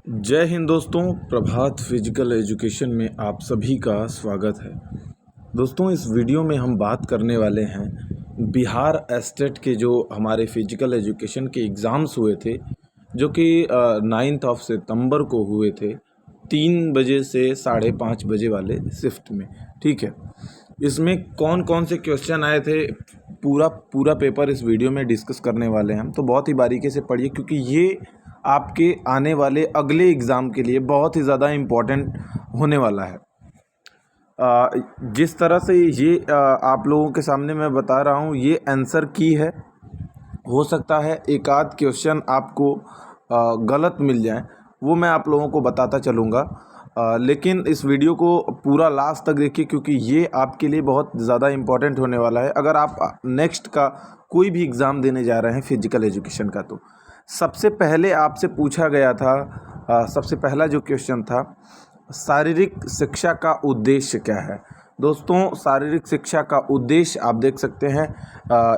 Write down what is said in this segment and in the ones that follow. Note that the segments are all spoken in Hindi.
जय हिंद दोस्तों। प्रभात फिजिकल एजुकेशन में आप सभी का स्वागत है। दोस्तों, इस वीडियो में हम बात करने वाले हैं बिहार एस्टेट के जो हमारे फिजिकल एजुकेशन के एग्ज़ाम्स हुए थे, जो कि 9 सितंबर को हुए थे, 3 बजे से 5:30 बजे वाले शिफ्ट में। ठीक है, इसमें कौन कौन से क्वेश्चन आए थे, पूरा पेपर इस वीडियो में डिस्कस करने वाले हैं हम। तो बहुत ही बारीकी से पढ़िए, क्योंकि ये आपके आने वाले अगले एग्ज़ाम के लिए बहुत ही ज़्यादा इम्पोर्टेंट होने वाला है। जिस तरह से ये आप लोगों के सामने मैं बता रहा हूँ, ये आंसर की है। हो सकता है एक आध क्वेश्चन आपको गलत मिल जाए, वो मैं आप लोगों को बताता चलूँगा। लेकिन इस वीडियो को पूरा लास्ट तक देखिए, क्योंकि ये आपके लिए बहुत ज़्यादा इम्पोर्टेंट होने वाला है। अगर आप नेक्स्ट का कोई भी एग्ज़ाम देने जा रहे हैं फिजिकल एजुकेशन का, तो सबसे पहले आपसे पूछा गया था, सबसे पहला जो क्वेश्चन था, शारीरिक शिक्षा का उद्देश्य क्या है। दोस्तों, शारीरिक शिक्षा का उद्देश्य आप देख सकते हैं,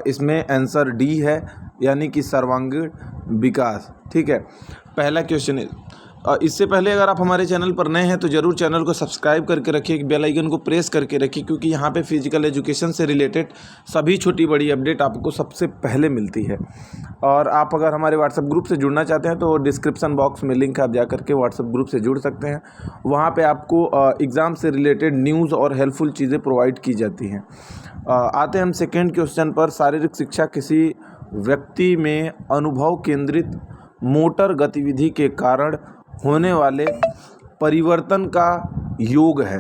इसमें आंसर डी है, यानी कि सर्वांगीण विकास। ठीक है, पहला क्वेश्चन है। इससे पहले अगर आप हमारे चैनल पर नए हैं तो ज़रूर चैनल को सब्सक्राइब करके रखिए, बेल आइकन को प्रेस करके रखिए, क्योंकि यहाँ पे फिजिकल एजुकेशन से रिलेटेड सभी छोटी बड़ी अपडेट आपको सबसे पहले मिलती है। और आप अगर हमारे व्हाट्सएप ग्रुप से जुड़ना चाहते हैं तो डिस्क्रिप्शन बॉक्स में लिंक है, आप जा करके व्हाट्सएप ग्रुप से जुड़ सकते हैं। वहाँ पर आपको एग्ज़ाम से रिलेटेड न्यूज़ और हेल्पफुल चीज़ें प्रोवाइड की जाती हैं। आते हैं हम सेकेंड क्वेश्चन पर। शारीरिक शिक्षा किसी व्यक्ति में अनुभव केंद्रित मोटर गतिविधि के कारण होने वाले परिवर्तन का योग है।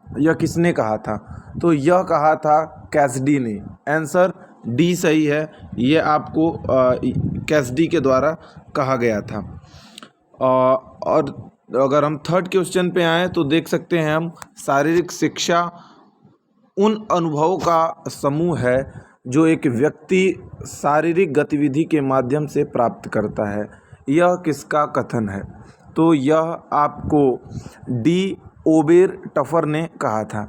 यह किसने कहा था? तो यह कहा था कैसिडी ने। आंसर डी सही है, यह आपको कैसिडी के द्वारा कहा गया था। और अगर हम थर्ड क्वेश्चन पे आए तो देख सकते हैं हम, शारीरिक शिक्षा उन अनुभवों का समूह है जो एक व्यक्ति शारीरिक गतिविधि के माध्यम से प्राप्त करता है। यह किसका कथन है? तो यह आपको डी ओबेर टफर ने कहा था।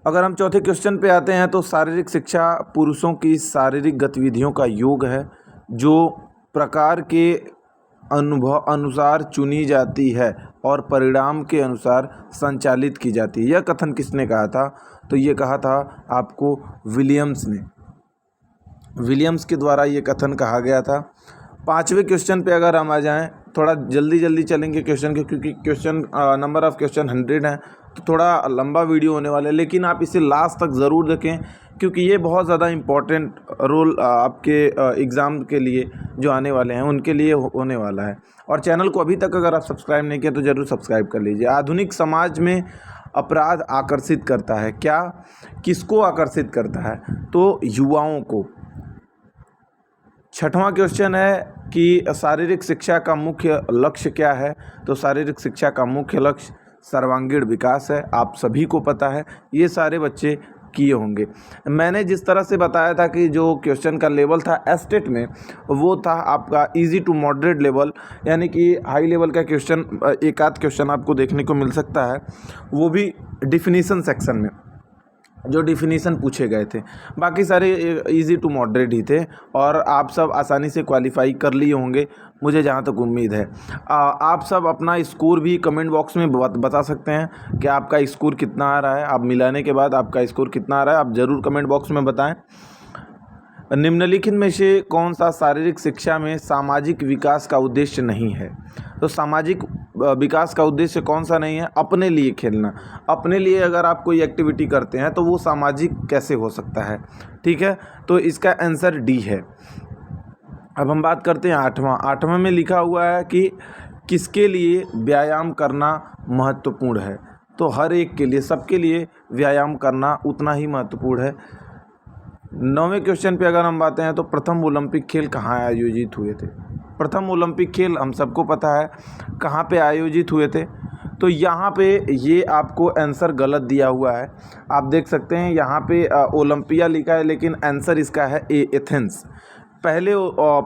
अगर हम चौथे क्वेश्चन पे आते हैं तो शारीरिक शिक्षा पुरुषों की शारीरिक गतिविधियों का योग है, जो प्रकार के अनुभव अनुसार चुनी जाती है और परिणाम के अनुसार संचालित की जाती है। यह कथन किसने कहा था? तो ये कहा था आपको विलियम्स ने। विलियम्स के द्वारा ये कथन कहा गया था। पांचवें क्वेश्चन पे अगर हम आ जाएं, थोड़ा जल्दी चलेंगे क्वेश्चन के, क्योंकि क्वेश्चन नंबर ऑफ़ क्वेश्चन 100 है, तो थोड़ा लंबा वीडियो होने वाला है। लेकिन आप इसे लास्ट तक ज़रूर देखें, क्योंकि ये बहुत ज़्यादा इम्पोर्टेंट रोल आपके एग्ज़ाम के लिए जो आने वाले हैं उनके लिए होने वाला है। और चैनल को अभी तक अगर आप सब्सक्राइब नहीं किया तो ज़रूर सब्सक्राइब कर लीजिए। आधुनिक समाज में अपराध आकर्षित करता है क्या? किसको आकर्षित करता है? तो युवाओं को। छठवां क्वेश्चन है कि शारीरिक शिक्षा का मुख्य लक्ष्य क्या है? तो शारीरिक शिक्षा का मुख्य लक्ष्य सर्वांगीण विकास है। आप सभी को पता है, ये सारे बच्चे किए होंगे। मैंने जिस तरह से बताया था कि जो क्वेश्चन का लेवल था एस्टेट में, वो था आपका इजी टू मॉडरेट लेवल, यानी कि हाई लेवल का क्वेश्चन एक आध क्वेश्चन आपको देखने को मिल सकता है, वो भी डिफिनीशन सेक्शन में जो डिफिनीशन पूछे गए थे। बाकी सारे इजी टू मॉडरेट ही थे और आप सब आसानी से क्वालिफाई कर लिए होंगे, मुझे जहाँ तक उम्मीद है। आप सब अपना स्कोर भी कमेंट बॉक्स में बता सकते हैं कि आपका स्कोर कितना आ रहा है। आप मिलाने के बाद आपका स्कोर कितना आ रहा है, आप ज़रूर कमेंट बॉक्स में बताएं। निम्नलिखित में से कौन सा शारीरिक शिक्षा में सामाजिक विकास का उद्देश्य नहीं है? तो सामाजिक विकास का उद्देश्य कौन सा नहीं है? अपने लिए खेलना। अपने लिए अगर आप कोई एक्टिविटी करते हैं तो वो सामाजिक कैसे हो सकता है? ठीक है, तो इसका आंसर डी है। अब हम बात करते हैं आठवां में लिखा हुआ है कि किसके लिए व्यायाम करना महत्वपूर्ण है? तो हर एक के लिए, सबके लिए व्यायाम करना उतना ही महत्वपूर्ण है। 9वें क्वेश्चन पे अगर हम बात हैं तो प्रथम ओलंपिक खेल कहाँ आयोजित हुए थे? प्रथम ओलंपिक खेल हम सबको पता है कहाँ पे आयोजित हुए थे। तो यहाँ पे ये आपको आंसर गलत दिया हुआ है। आप देख सकते हैं यहाँ पे ओलंपिया लिखा है, लेकिन आंसर इसका है एथेंस। पहले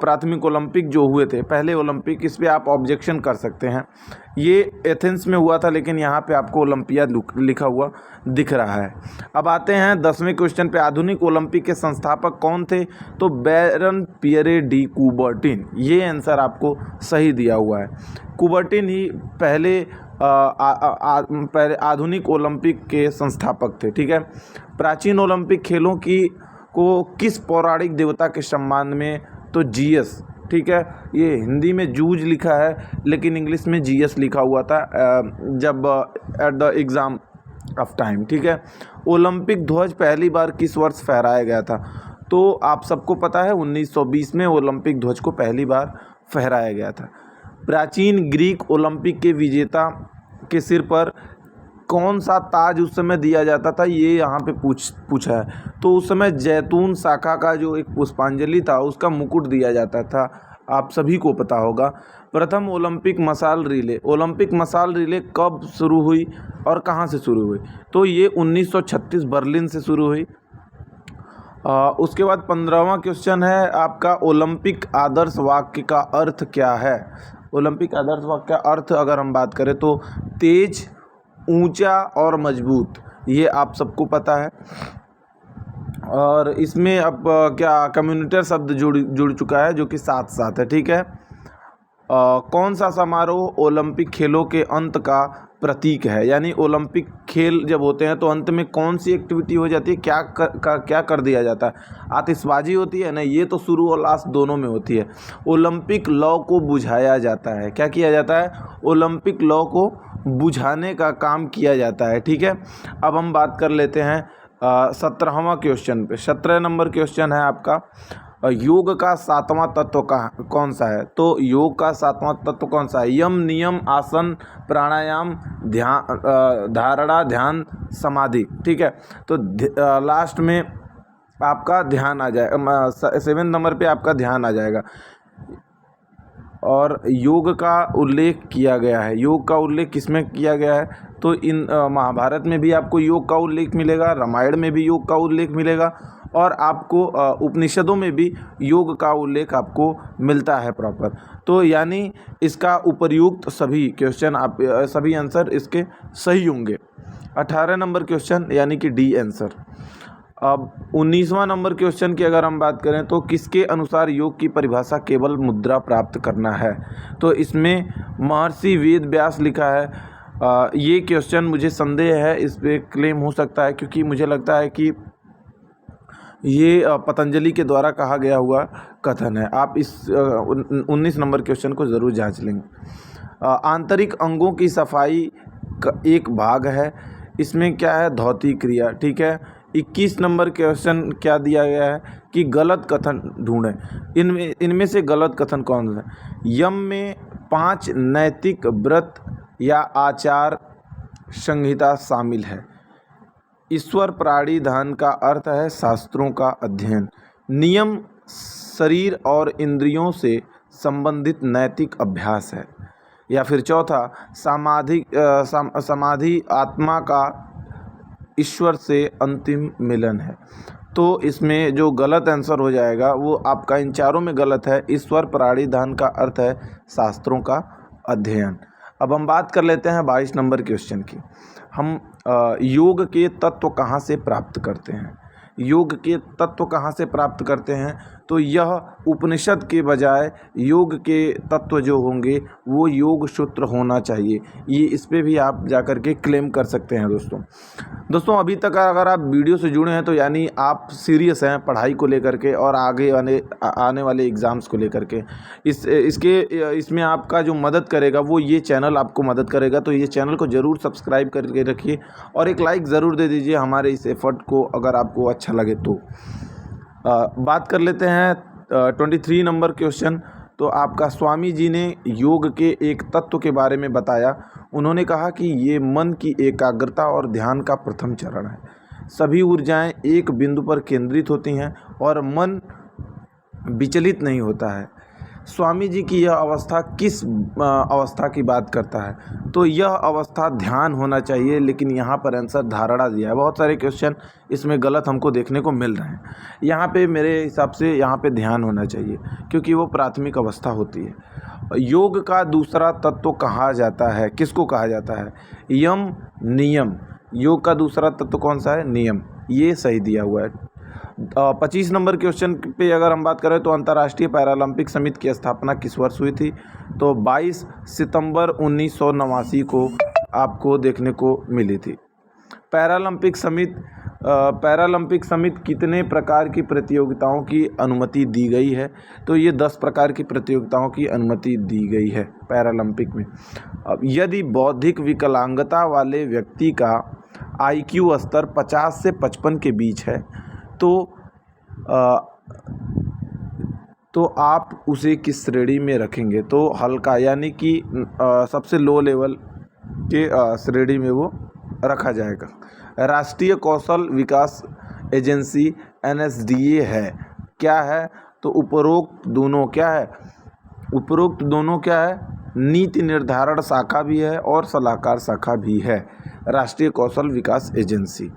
प्राथमिक ओलंपिक जो हुए थे, पहले ओलंपिक, इस पे आप ऑब्जेक्शन कर सकते हैं। ये एथेंस में हुआ था, लेकिन यहाँ पे आपको ओलंपियाड लिखा हुआ दिख रहा है। अब आते हैं 10वें क्वेश्चन पे। आधुनिक ओलंपिक के संस्थापक कौन थे? तो बैरन पियरे डी कुबर्टिन, ये आंसर आपको सही दिया हुआ है। कुबर्टिन ही पहले पहले आधुनिक ओलंपिक के संस्थापक थे। ठीक है। प्राचीन ओलंपिक खेलों को किस पौराणिक देवता के सम्मान में? तो जीएस। ठीक है। ये हिंदी में जूझ लिखा है, लेकिन इंग्लिश में जीएस लिखा हुआ था जब at the exam of time. ठीक है। ओलंपिक ध्वज पहली बार किस वर्ष फहराया गया था? तो आप सबको पता है 1920 में ओलंपिक ध्वज को पहली बार फहराया गया था। प्राचीन ग्रीक ओलंपिक के विजेता के सिर पर कौन सा ताज उस समय दिया जाता था? ये यहाँ पे पूछा है। तो उस समय जैतून शाखा का जो एक पुष्पांजलि था, उसका मुकुट दिया जाता था, आप सभी को पता होगा। प्रथम ओलंपिक मशाल रिले, ओलंपिक मशाल रिले कब शुरू हुई और कहाँ से शुरू हुई? तो ये 1936 बर्लिन से शुरू हुई। उसके बाद 15वां क्वेश्चन है आपका, ओलंपिक आदर्श वाक्य का अर्थ क्या है? ओलंपिक आदर्श वाक्य का अर्थ अगर हम बात करें तो तेज, ऊंचा और मजबूत, ये आप सबको पता है। और इसमें अब क्या कम्युनिटर शब्द जुड़ चुका है, जो कि साथ साथ है। ठीक है। कौन सा समारोह ओलंपिक खेलों के अंत का प्रतीक है? यानी ओलंपिक खेल जब होते हैं तो अंत में कौन सी एक्टिविटी हो जाती है, क्या कर दिया जाता है? आतिशबाजी होती है ना, ये तो शुरू और लास्ट दोनों में होती है। ओलंपिक लौ को बुझाया जाता है। क्या किया जाता है? ओलंपिक लौ को बुझाने का काम किया जाता है। ठीक है। अब हम बात कर लेते हैं 17वां क्वेश्चन पे। 17 नंबर क्वेश्चन है आपका, योग का 7वां तत्व कौन सा है? तो योग का 7वां तत्व कौन सा है? यम, नियम, आसन, प्राणायाम, ध्यान, धारणा, ध्यान, समाधि। ठीक है। तो लास्ट में आपका ध्यान आ जाएगा, 7 नंबर पे आपका ध्यान आ जाएगा। और योग का उल्लेख किया गया है। योग का उल्लेख किसमें किया गया है? तो इन महाभारत में भी आपको योग का उल्लेख मिलेगा, रामायण में भी योग का उल्लेख मिलेगा, और आपको उपनिषदों में भी योग का उल्लेख आपको मिलता है प्रॉपर। तो यानी इसका उपर्युक्त सभी क्वेश्चन सभी आंसर इसके सही होंगे। 18 नंबर क्वेश्चन यानी कि डी आंसर। अब 19वां नंबर क्वेश्चन की अगर हम बात करें तो किसके अनुसार योग की परिभाषा केवल मुद्रा प्राप्त करना है? तो इसमें महर्षि वेद व्यास लिखा है। ये क्वेश्चन मुझे संदेह है इस पर क्लेम हो सकता है, क्योंकि मुझे लगता है कि ये पतंजलि के द्वारा कहा गया हुआ कथन है। आप इस 19 नंबर क्वेश्चन को ज़रूर जांच लेंगे। आंतरिक अंगों की सफाई का एक भाग है, इसमें क्या है? धौती क्रिया। ठीक है। 21 नंबर क्वेश्चन क्या दिया गया है कि गलत कथन ढूंढें। इनमें से गलत कथन कौन सा है? यम में 5 नैतिक व्रत या आचार संहिता शामिल है। ईश्वर प्राणिधान का अर्थ है शास्त्रों का अध्ययन। नियम शरीर और इंद्रियों से संबंधित नैतिक अभ्यास है। या फिर चौथा, समाधि आत्मा का ईश्वर से अंतिम मिलन है। तो इसमें जो गलत आंसर हो जाएगा वो आपका इन चारों में गलत है। ईश्वर प्राणिधान का अर्थ है शास्त्रों का अध्ययन। अब हम बात कर लेते हैं 22 नंबर क्वेश्चन की। हम योग के तत्व कहाँ से प्राप्त करते हैं? योग के तत्व कहाँ से प्राप्त करते हैं? तो यह उपनिषद के बजाय योग के तत्व जो होंगे वो योग सूत्र होना चाहिए। ये इस पे भी आप जाकर के क्लेम कर सकते हैं। दोस्तों अभी तक अगर आप वीडियो से जुड़े हैं तो यानी आप सीरियस हैं पढ़ाई को लेकर के और आगे आने वाले एग्ज़ाम्स को लेकर के। इसमें आपका जो मदद करेगा वो ये चैनल आपको मदद करेगा। तो ये चैनल को ज़रूर सब्सक्राइब करके रखिए और एक लाइक ज़रूर दे दीजिए हमारे इस एफर्ट को, अगर आपको अच्छा लगे तो। बात कर लेते हैं 23 नंबर क्वेश्चन। तो आपका स्वामी जी ने योग के एक तत्व के बारे में बताया। उन्होंने कहा कि ये मन की एकाग्रता और ध्यान का प्रथम चरण है। सभी ऊर्जाएं एक बिंदु पर केंद्रित होती हैं और मन विचलित नहीं होता है। स्वामी जी की यह अवस्था किस अवस्था की बात करता है? तो यह अवस्था ध्यान होना चाहिए, लेकिन यहाँ पर आंसर धारणा दिया है। बहुत सारे क्वेश्चन इसमें गलत हमको देखने को मिल रहे हैं। यहाँ पे मेरे हिसाब से यहाँ पे ध्यान होना चाहिए, क्योंकि वो प्राथमिक अवस्था होती है। योग का दूसरा तत्व कहा जाता है, किसको कहा जाता है? यम, नियम। योग का दूसरा तत्व कौन सा है? नियम। ये सही दिया हुआ है। 25 नंबर क्वेश्चन पे अगर हम बात करें तो अंतर्राष्ट्रीय पैरालंपिक समिति की स्थापना किस वर्ष हुई थी? तो 22 सितंबर 1989 को आपको देखने को मिली थी। पैरालंपिक समिति कितने प्रकार की प्रतियोगिताओं की अनुमति दी गई है? तो ये 10 प्रकार की प्रतियोगिताओं की अनुमति दी गई है पैरालंपिक में। अब यदि बौद्धिक विकलांगता वाले व्यक्ति का IQ स्तर 50 से 55 के बीच है तो आप उसे किस श्रेणी में रखेंगे? तो हल्का, यानी कि सबसे लो लेवल के श्रेणी में वो रखा जाएगा। राष्ट्रीय कौशल विकास एजेंसी NSDA है, क्या है? तो उपरोक्त दोनों क्या है? उपरोक्त दोनों क्या है? नीति निर्धारण शाखा भी है और सलाहकार शाखा भी है, राष्ट्रीय कौशल विकास एजेंसी।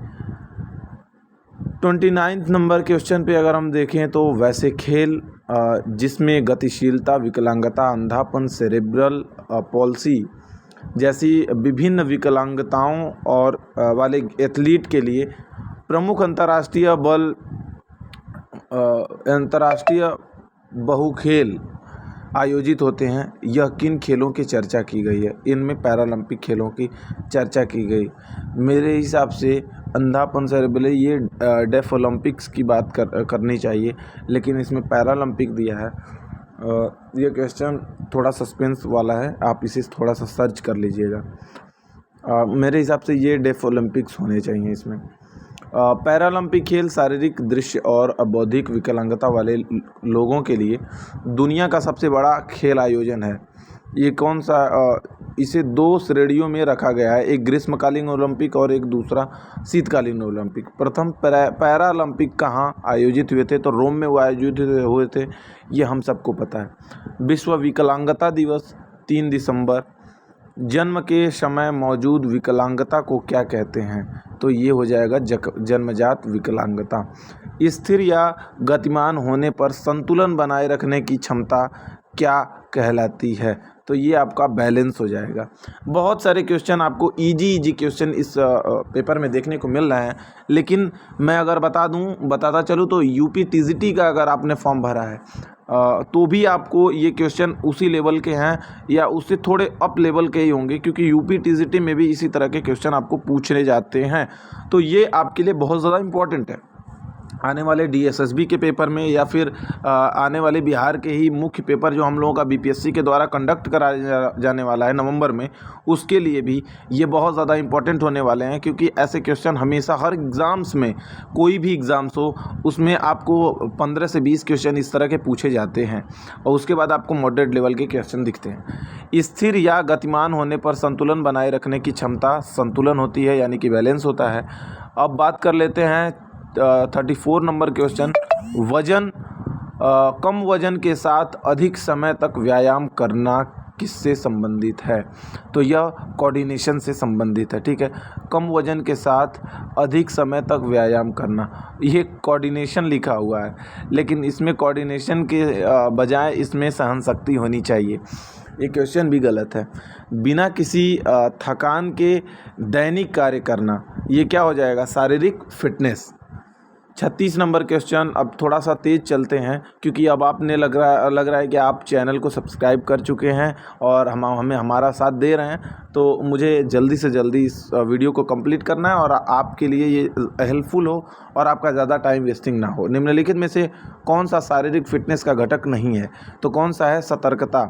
29 नंबर क्वेश्चन पे अगर हम देखें तो वैसे खेल जिसमें गतिशीलता, विकलांगता, अंधापन, सेरेब्रल पॉल्सी जैसी विभिन्न विकलांगताओं और वाले एथलीट के लिए प्रमुख अंतर्राष्ट्रीय बहुखेल आयोजित होते हैं, यह किन खेलों की चर्चा की गई है? इनमें पैरालंपिक खेलों की चर्चा की गई। मेरे हिसाब से अंधापन, सेरेब्रल, ये डेफ ओलंपिक्स की बात करनी चाहिए, लेकिन इसमें पैरालंपिक दिया है। ये क्वेश्चन थोड़ा सस्पेंस वाला है, आप इसे थोड़ा सा सर्च कर लीजिएगा। मेरे हिसाब से ये डेफ ओलंपिक्स होने चाहिए इसमें। पैरालंपिक खेल शारीरिक, दृश्य और बौद्धिक विकलांगता वाले लोगों के लिए दुनिया का सबसे बड़ा खेल आयोजन है। ये कौन सा? इसे 2 श्रेणियों में रखा गया है, एक ग्रीष्मकालीन ओलंपिक और एक दूसरा शीतकालीन ओलंपिक। प्रथम पैरालंपिक कहाँ आयोजित हुए थे? तो रोम में वो आयोजित हुए थे, ये हम सबको पता है। विश्व विकलांगता दिवस 3 दिसंबर। जन्म के समय मौजूद विकलांगता को क्या कहते हैं? तो ये हो जाएगा जन्मजात विकलांगता। स्थिर या गतिमान होने पर संतुलन बनाए रखने की क्षमता क्या कहलाती है? तो ये आपका बैलेंस हो जाएगा। बहुत सारे क्वेश्चन आपको इजी क्वेश्चन इस पेपर में देखने को मिल रहे हैं, लेकिन मैं अगर बताता चलूँ तो यूपी TGT का अगर आपने फॉर्म भरा है तो भी आपको ये क्वेश्चन उसी लेवल के हैं या उससे थोड़े अप लेवल के ही होंगे, क्योंकि यूपी TGT में भी इसी तरह के क्वेश्चन आपको पूछने जाते हैं। तो ये आपके लिए बहुत ज़्यादा इम्पोर्टेंट है। आने वाले DSSB के पेपर में या फिर आने वाले बिहार के ही मुख्य पेपर जो हम लोगों का BPSC के द्वारा कंडक्ट कराया जाने वाला है नवंबर में, उसके लिए भी ये बहुत ज़्यादा इंपॉर्टेंट होने वाले हैं, क्योंकि ऐसे क्वेश्चन हमेशा हर एग्ज़ाम्स में, कोई भी एग्ज़ाम्स हो उसमें आपको 15 से 20 क्वेश्चन इस तरह के पूछे जाते हैं और उसके बाद आपको मॉडरेट लेवल के क्वेश्चन दिखते हैं। स्थिर या गतिमान होने पर संतुलन बनाए रखने की क्षमता संतुलन होती है, यानी कि बैलेंस होता है। अब बात कर लेते हैं 34 नंबर क्वेश्चन। वजन कम वजन के साथ अधिक समय तक व्यायाम करना किससे संबंधित है? तो यह कोऑर्डिनेशन से संबंधित है, ठीक है। कम वजन के साथ अधिक समय तक व्यायाम करना, ये कोऑर्डिनेशन लिखा हुआ है, लेकिन इसमें कोऑर्डिनेशन के बजाय इसमें सहनशक्ति होनी चाहिए। ये क्वेश्चन भी गलत है। बिना किसी थकान के दैनिक कार्य करना, ये क्या हो जाएगा? शारीरिक फिटनेस। 36 number question. अब थोड़ा सा तेज़ चलते हैं, क्योंकि अब आपने लग रहा है कि आप चैनल को सब्सक्राइब कर चुके हैं और हमें हमारा साथ दे रहे हैं, तो मुझे जल्दी से जल्दी इस वीडियो को कंप्लीट करना है और आपके लिए ये हेल्पफुल हो और आपका ज़्यादा टाइम वेस्टिंग ना हो। निम्नलिखित में से कौन सा शारीरिक फिटनेस का घटक नहीं है? तो कौन सा है? सतर्कता,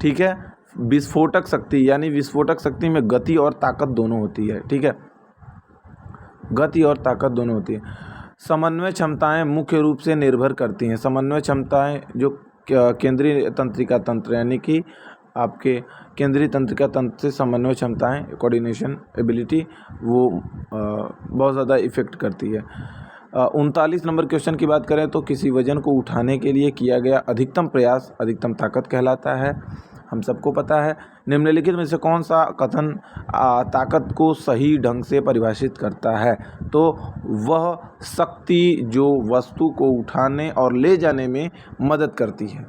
ठीक है। विस्फोटक शक्ति, यानी विस्फोटक शक्ति में गति और ताकत दोनों होती है, ठीक है, गति और ताकत दोनों होती है। समन्वय क्षमताएं मुख्य रूप से निर्भर करती हैं। समन्वय क्षमताएं जो केंद्रीय तंत्रिका तंत्र, यानी कि आपके केंद्रीय तंत्रिका तंत्र से समन्वय क्षमताएं, कोऑर्डिनेशन एबिलिटी, वो बहुत ज़्यादा इफ़ेक्ट करती है। 39 नंबर क्वेश्चन की बात करें तो किसी वजन को उठाने के लिए किया गया अधिकतम प्रयास अधिकतम ताकत कहलाता है, हम सबको पता है। निम्नलिखित में से कौन सा कथन ताकत को सही ढंग से परिभाषित करता है? तो वह शक्ति जो वस्तु को उठाने और ले जाने में मदद करती है।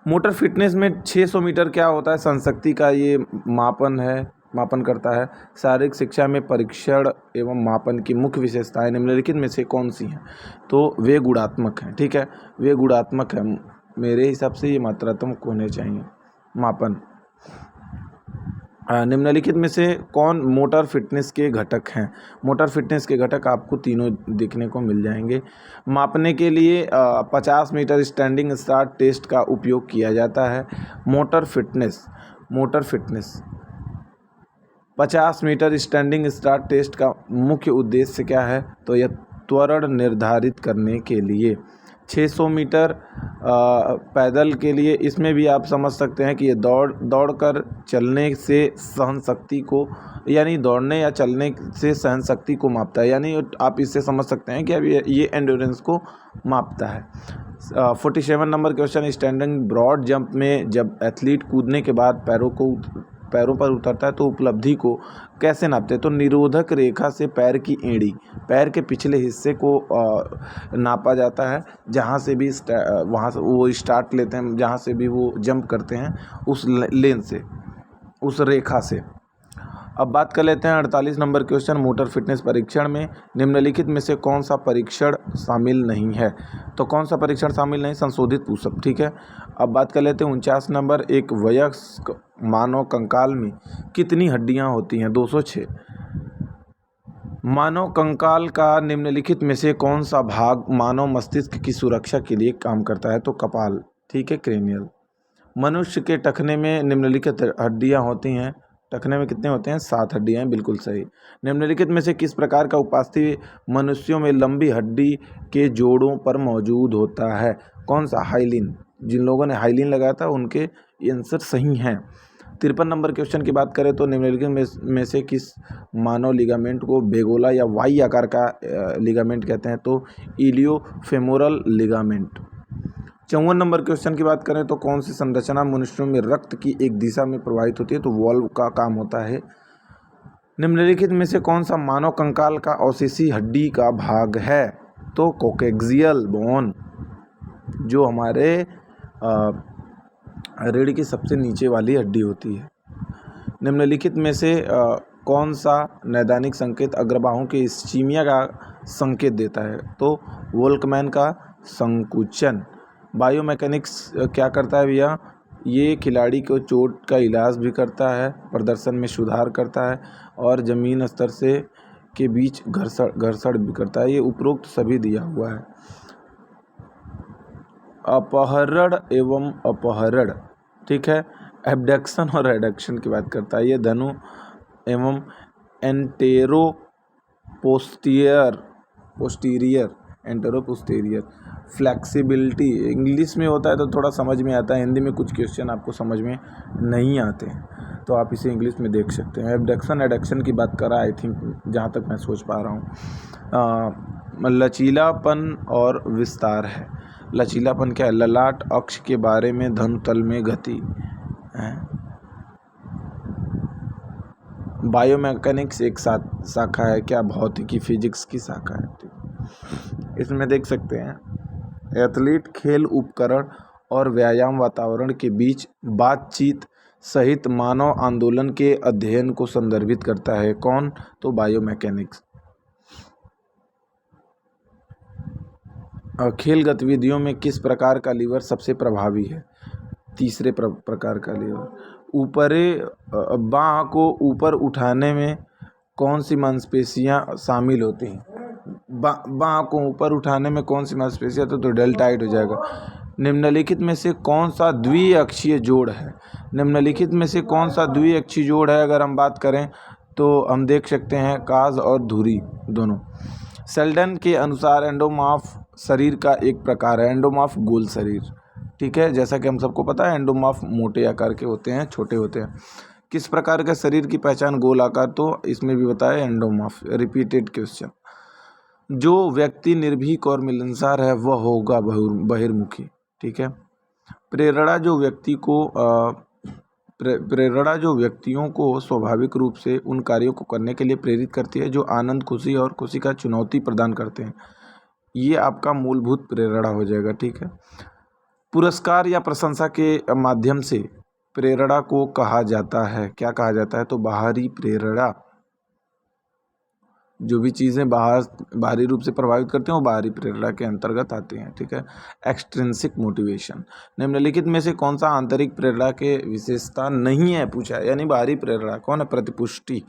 मोटर फिटनेस में 600 मीटर क्या होता है? संशक्ति का ये मापन करता है। शारीरिक शिक्षा में परीक्षण एवं मापन की मुख्य विशेषताएं निम्नलिखित में से कौन सी हैं? तो वे गुणात्मक हैं। ठीक है, वे गुणात्मक हैं। मेरे हिसाब से ये मात्रात्मक होने चाहिए मापन। निम्नलिखित में से कौन मोटर फिटनेस के घटक हैं? मोटर फिटनेस के घटक आपको तीनों देखने को मिल जाएंगे। मापने के लिए 50 मीटर स्टैंडिंग स्टार्ट टेस्ट का उपयोग किया जाता है। Motor fitness 50 metre standing start test का मुख्य उद्देश्य क्या है? तो यह त्वरण निर्धारित करने के लिए। 600 मीटर पैदल के लिए, इसमें भी आप समझ सकते हैं कि ये दौड़कर चलने से सहन शक्ति को, यानी दौड़ने या चलने से सहन शक्ति को मापता है। यानी आप इससे समझ सकते हैं कि अब ये एंड्योरेंस को मापता है। 47 number question, standing broad jump में जब एथलीट कूदने के बाद पैरों पर उतरता है तो उपलब्धि को कैसे नापते हैं? तो निरोधक रेखा से पैर की एड़ी, पैर के पिछले हिस्से को नापा जाता है। जहाँ से भी वहाँ से वो स्टार्ट लेते हैं, जहाँ से भी वो जंप करते हैं, उस लेन से, उस रेखा से। अब बात कर लेते हैं 48 नंबर क्वेश्चन, मोटर फिटनेस परीक्षण में निम्नलिखित में से कौन सा परीक्षण शामिल नहीं है? तो कौन सा परीक्षण शामिल नहीं? संशोधित पुशअप। ठीक है। अब बात कर लेते हैं 49 नंबर, एक वयस्क मानव कंकाल में कितनी हड्डियां होती हैं? 206। मानव कंकाल का निम्नलिखित में से कौन सा भाग मानव मस्तिष्क की सुरक्षा के लिए काम करता है? तो कपाल। ठीक है, क्रेनियल। मनुष्य के टखने में निम्नलिखित हड्डियां होती हैं। टखने में कितने होते हैं? 7 हड्डियां हैं, बिल्कुल सही। निम्नलिखित में से किस प्रकार का उपास्थि मनुष्यों में लंबी हड्डी के जोड़ों पर मौजूद होता है? कौन सा? हाइलिन। जिन लोगों ने हाइलिन लगाया था उनके आंसर सही हैं। 53 नंबर क्वेश्चन की बात करें तो निम्नलिखित में से किस मानव लिगामेंट को बेगोला या वाई आकार का लिगामेंट कहते हैं? तो इलियोफेमोरल लिगामेंट। 54 नंबर क्वेश्चन की बात करें तो कौन सी संरचना मनुष्यों में रक्त की एक दिशा में प्रवाहित होती है? तो वॉल्व का काम होता है। निम्नलिखित में से कौन सा मानव कंकाल का अवशेषी हड्डी का भाग है? तो कोक्सियल बोन, जो हमारे रीढ़ की सबसे नीचे वाली हड्डी होती है। निम्नलिखित में से कौन सा नैदानिक संकेत अग्रबाहों के इस्कीमिया का संकेत देता है? तो वोल्कमैन का संकुचन। बायोमैकेनिक्स क्या करता है भैया? ये खिलाड़ी को चोट का इलाज भी करता है, प्रदर्शन में सुधार करता है और जमीन स्तर से के बीच घर्षण भी करता है। ये उपरोक्त सभी दिया हुआ है। अपहरण एवं अपहरण, ठीक है, एब्डक्शन और एडक्शन की बात करता है। ये धनु एवं एंटेरो पोस्टीरियर फ्लेक्सिबिलिटी इंग्लिश में होता है तो थोड़ा समझ में आता है, हिंदी में कुछ क्वेश्चन आपको समझ में नहीं आते हैं तो आप इसे इंग्लिश में देख सकते हैं। एब्डक्शन एडक्शन की बात करा, आई थिंक जहाँ तक मैं सोच पा रहा हूँ। लचीलापन और विस्तार है। लचीलापन क्या है? ललाट अक्ष के बारे में धनुतल में गति है। बायोमैकेनिक्स एक शाखा है क्या? भौतिकी फिजिक्स की शाखा है। इसमें देख सकते हैं एथलीट खेल उपकरण और व्यायाम वातावरण के बीच बातचीत सहित मानव आंदोलन के अध्ययन को संदर्भित करता है। कौन? तो बायोमैकेनिक्स। खेल गतिविधियों में किस प्रकार का लीवर सबसे प्रभावी है? तीसरे प्रकार का लीवर। बाँह को ऊपर उठाने में कौन सी मांसपेशियां शामिल होती हैं? बाँह को ऊपर उठाने में कौन सी मांसपेशियां? तो डेल्टाइड हो जाएगा। निम्नलिखित में से कौन सा द्विअक्षीय जोड़ है? निम्नलिखित में से कौन सा द्विअक्षीय जोड़ है? अगर हम बात करें तो हम देख सकते हैं काज और धुरी दोनों। सेल्डन के अनुसार एंडोमॉर्फ शरीर का एक प्रकार है। एंडोमॉर्फ गोल शरीर, ठीक है, जैसा कि हम सबको पता है एंडोमॉर्फ मोटे आकार के होते हैं, छोटे होते हैं। किस प्रकार के शरीर की पहचान? गोल आकार, तो इसमें भी बताया एंडोमॉर्फ। Repeated question. जो व्यक्ति निर्भीक और मिलनसार है वह होगा बहिर्मुखी। ठीक है। प्रेरणा जो व्यक्ति को प्रेरणा जो व्यक्तियों को स्वाभाविक रूप से उन कार्यों को करने के लिए प्रेरित करती है जो आनंद, खुशी और खुशी का चुनौती प्रदान करते हैं। ये आपका मूलभूत प्रेरणा हो जाएगा। ठीक है। पुरस्कार या प्रशंसा के माध्यम से प्रेरणा को कहा जाता है, क्या कहा जाता है? तो बाहरी प्रेरणा। जो भी चीज़ें बाहरी रूप से प्रभावित करती हैं वो बाहरी प्रेरणा के अंतर्गत आती हैं। ठीक है। एक्सट्रिंसिक मोटिवेशन, निम्नलिखित में से कौन सा आंतरिक प्रेरणा के विशेषता नहीं है पूछा है, यानी बाहरी प्रेरणा कौन है? प्रतिपुष्टि।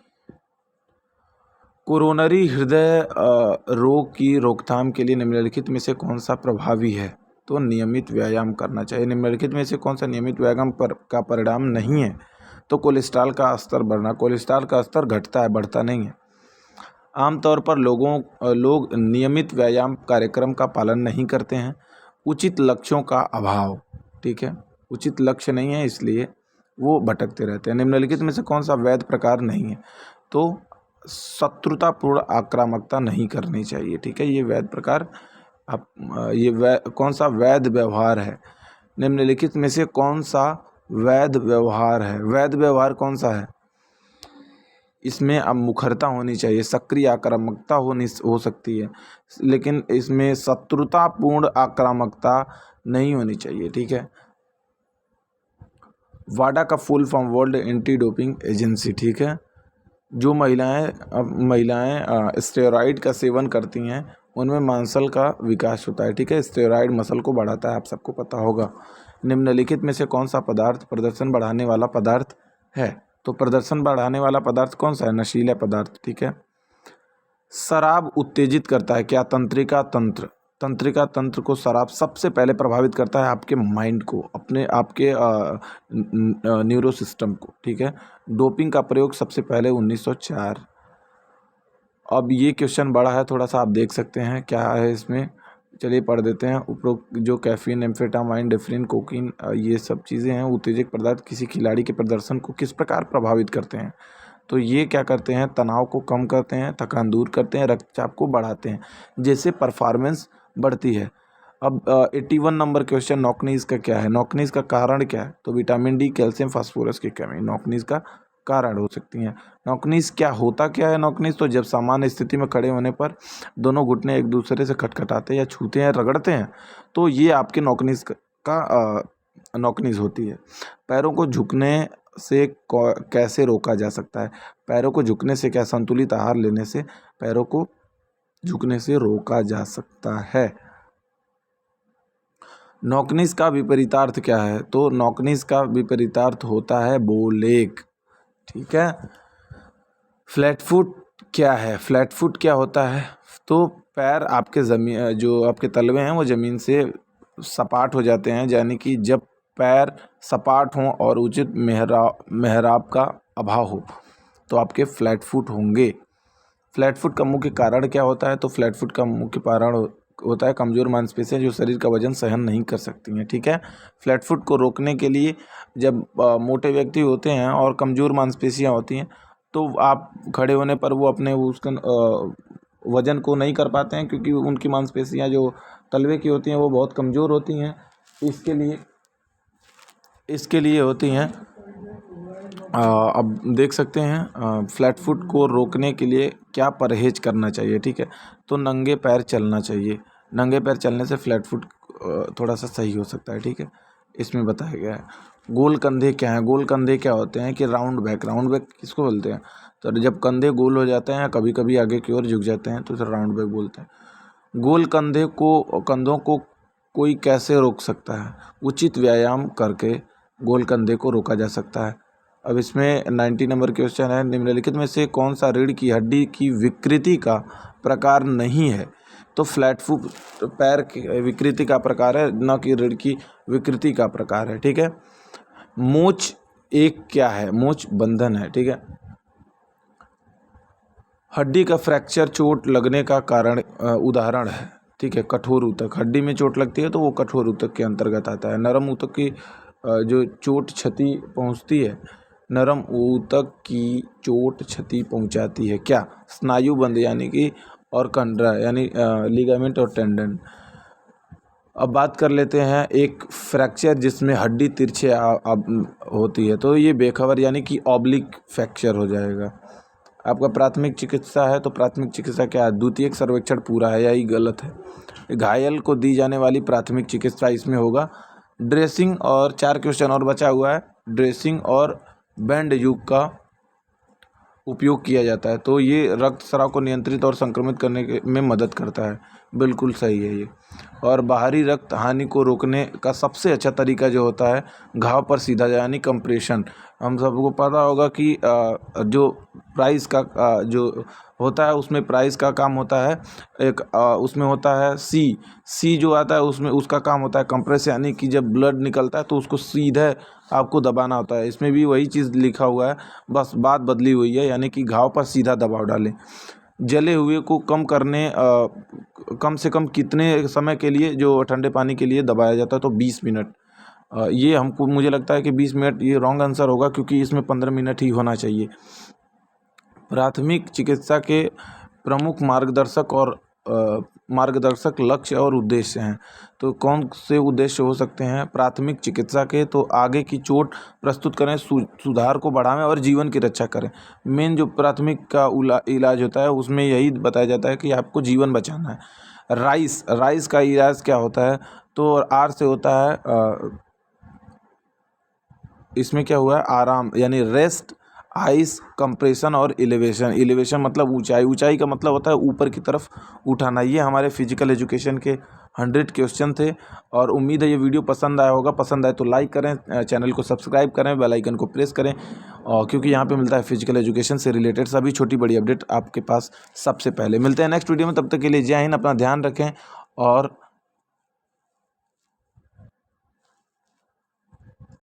कोरोनरी हृदय रोग की रोकथाम के लिए निम्नलिखित में से कौन सा प्रभावी है? तो नियमित व्यायाम करना चाहिए। निम्नलिखित में से कौन सा नियमित व्यायाम का परिणाम नहीं है? तो कोलेस्ट्रॉल का स्तर बढ़ना। कोलेस्ट्रॉल का स्तर घटता है, बढ़ता नहीं है। आमतौर पर लोग नियमित व्यायाम कार्यक्रम का पालन नहीं करते हैं। उचित लक्ष्यों का अभाव। ठीक है। उचित लक्ष्य नहीं है इसलिए वो भटकते रहते हैं। निम्नलिखित में से कौन सा वैध प्रकार नहीं है? तो शत्रुतापूर्ण आक्रामकता नहीं करनी चाहिए। ठीक है। ये वैध प्रकार कौन सा वैध व्यवहार है? निम्नलिखित में से कौन सा वैध व्यवहार है? वैध व्यवहार कौन सा है? इसमें अब मुखरता होनी चाहिए, सक्रिय आक्रामकता हो सकती है, लेकिन इसमें शत्रुतापूर्ण आक्रामकता नहीं होनी चाहिए। ठीक है। वाडा का full form world anti doping agency. ठीक है। जो महिलाएं स्टेरॉइड का सेवन करती हैं उनमें मसल का विकास होता है। ठीक है। स्टेरॉइड मसल को बढ़ाता है, आप सबको पता होगा। निम्नलिखित में से कौन सा पदार्थ प्रदर्शन बढ़ाने वाला पदार्थ है? तो प्रदर्शन बढ़ाने वाला पदार्थ कौन सा है? नशीला पदार्थ। ठीक है। शराब उत्तेजित करता है क्या? तंत्रिका तंत्र को शराब सबसे पहले प्रभावित करता है आपके माइंड को, आपके न्यूरो सिस्टम को। ठीक है। डोपिंग का प्रयोग सबसे पहले 1904। अब ये क्वेश्चन बड़ा है थोड़ा सा, आप देख सकते हैं क्या है इसमें। चलिए पढ़ देते हैं। उपरोक्त जो कैफीन, एम्फेटामाइन, डेफ्रिन, कोकीन, ये सब चीज़ें हैं, उत्तेजक पदार्थ किसी खिलाड़ी के प्रदर्शन को किस प्रकार प्रभावित करते हैं? तो ये क्या करते हैं? तनाव को कम करते हैं, थकान दूर करते हैं, रक्तचाप को बढ़ाते हैं, जैसे परफॉर्मेंस बढ़ती है। अब 81 नंबर क्वेश्चन, नॉकनीज का क्या है? नॉकनीज का कारण क्या है? तो विटामिन डी, कैल्शियम, फास्फोरस की कमी नॉकनीज का कारण हो सकती हैं। नॉकनीज क्या होता क्या है? नॉकनीज तो जब सामान्य स्थिति में खड़े होने पर दोनों घुटने एक दूसरे से खटखटाते या छूते हैं, रगड़ते हैं, तो ये आपके नॉकनीज होती है। पैरों को झुकने से कैसे रोका जा सकता है? पैरों को झुकने से क्या? संतुलित आहार लेने से पैरों को झुकने से रोका जा सकता है। नॉकनीज का विपरीतार्थ क्या है? तो नॉकनीज का विपरीतार्थ होता है बोलेग। ठीक है। फ्लैट फुट क्या है? फ्लैट फुट क्या होता है? तो पैर आपके जो आपके तलवे हैं वो ज़मीन से सपाट हो जाते हैं, यानी कि जब पैर सपाट हों और उचित मेहराब का अभाव हो तो आपके फ्लैट फुट होंगे। फ्लैट फुट का मुख्य कारण क्या होता है? तो फ्लैट फुट का मुख्य कारण होता है कमज़ोर मांसपेशियां जो शरीर का वजन सहन नहीं कर सकती हैं। ठीक है। फ्लैट फुट को रोकने के लिए जब मोटे व्यक्ति होते हैं और कमज़ोर मांसपेशियां होती हैं तो आप खड़े होने पर वो अपने उसका वजन को नहीं कर पाते हैं, क्योंकि उनकी मांसपेशियां जो तलवे की होती हैं वो बहुत कमज़ोर होती हैं। इसके लिए होती हैं। अब देख सकते हैं फ्लैट फुट को रोकने के लिए क्या परहेज करना चाहिए। ठीक है। तो नंगे पैर चलना चाहिए। नंगे पैर चलने से फ्लैट फुट थोड़ा सा सही हो सकता है। ठीक है। इसमें बताया गया है। गोल कंधे क्या हैं? गोल कंधे क्या होते हैं कि राउंड बैक किसको बोलते हैं? तो जब कंधे गोल हो जाते हैं, कभी कभी आगे की ओर झुक जाते हैं, तो उसे राउंड बैक बोलते हैं। गोल कंधों को कोई कैसे रोक सकता है? उचित व्यायाम करके गोल कंधे को रोका जा सकता है। अब इसमें 90 नंबर क्वेश्चन है, निम्नलिखित में से कौन सा रीढ़ की हड्डी की विकृति का प्रकार नहीं है? तो फ्लैट फुट पैर की विकृति का प्रकार है, न कि रीढ़ की विकृति का प्रकार है। ठीक है। मोच एक क्या है? मोच बंधन है। ठीक है। हड्डी का फ्रैक्चर चोट लगने का कारण उदाहरण है। ठीक है। कठोर ऊतक, हड्डी में चोट लगती है तो वो कठोर ऊतक के अंतर्गत आता है। नरम ऊतक की जो चोट क्षति पहुंचती है, नरम ऊतक की चोट क्षति पहुंचाती है क्या? स्नायुबंध, यानी कि और कंडरा यानी लिगामेंट और टेंडन। अब बात कर लेते हैं एक फ्रैक्चर जिसमें हड्डी तिरछे होती है, तो ये बेखबर यानी कि ऑब्लिक फ्रैक्चर हो जाएगा। आपका प्राथमिक चिकित्सा है, तो प्राथमिक चिकित्सा क्या है? द्वितीयक सर्वेक्षण पूरा है या ये गलत है? घायल को दी जाने वाली प्राथमिक चिकित्सा इसमें होगा ड्रेसिंग, और 4 क्वेश्चन और बचा हुआ है। ड्रेसिंग और बैंडेज का उपयोग किया जाता है, तो ये रक्तस्राव को नियंत्रित और संक्रमित करने में मदद करता है। बिल्कुल सही है ये। और बाहरी रक्त हानि को रोकने का सबसे अच्छा तरीका जो होता है, घाव पर सीधा यानी कंप्रेशन। हम सबको पता होगा कि जो प्राइस का जो होता है उसमें प्राइस का काम होता है, एक उसमें होता है सी जो आता है उसमें उसका काम होता है कंप्रेस, यानी कि जब ब्लड निकलता है तो उसको सीधे आपको दबाना होता है। इसमें भी वही चीज़ लिखा हुआ है, बस बात बदली हुई है, यानी कि घाव पर सीधा दबाव डालें। जले हुए को कम करने कम से कम कितने समय के लिए जो ठंडे पानी के लिए दबाया जाता है? तो 20 मिनट। ये मुझे लगता है कि 20 मिनट ये रॉन्ग आंसर होगा, क्योंकि इसमें 15 मिनट ही होना चाहिए। प्राथमिक चिकित्सा के प्रमुख मार्गदर्शक लक्ष्य और उद्देश्य हैं, तो कौन से उद्देश्य हो सकते हैं प्राथमिक चिकित्सा के? तो आगे की चोट प्रस्तुत करें, सुधार को बढ़ाएं और जीवन की रक्षा करें। मेन जो प्राथमिक का इलाज होता है उसमें यही बताया जाता है कि आपको जीवन बचाना है। राइस का इलाज क्या होता है? तो आर से होता है इसमें क्या हुआ है? आराम यानी रेस्ट, आइस, कंप्रेशन और एलिवेशन मतलब ऊंचाई का मतलब होता है ऊपर की तरफ उठाना। ये हमारे फिजिकल एजुकेशन के 100 क्वेश्चन थे, और उम्मीद है ये वीडियो पसंद आया होगा। पसंद आए तो लाइक करें, चैनल को सब्सक्राइब करें, बेल आइकन को प्रेस करें, और क्योंकि यहाँ पे मिलता है फिजिकल एजुकेशन से रिलेटेड सभी छोटी बड़ी अपडेट आपके पास सबसे पहले। मिलते हैं नेक्स्ट वीडियो में, तब तक के लिए जय हिंद, अपना ध्यान रखें और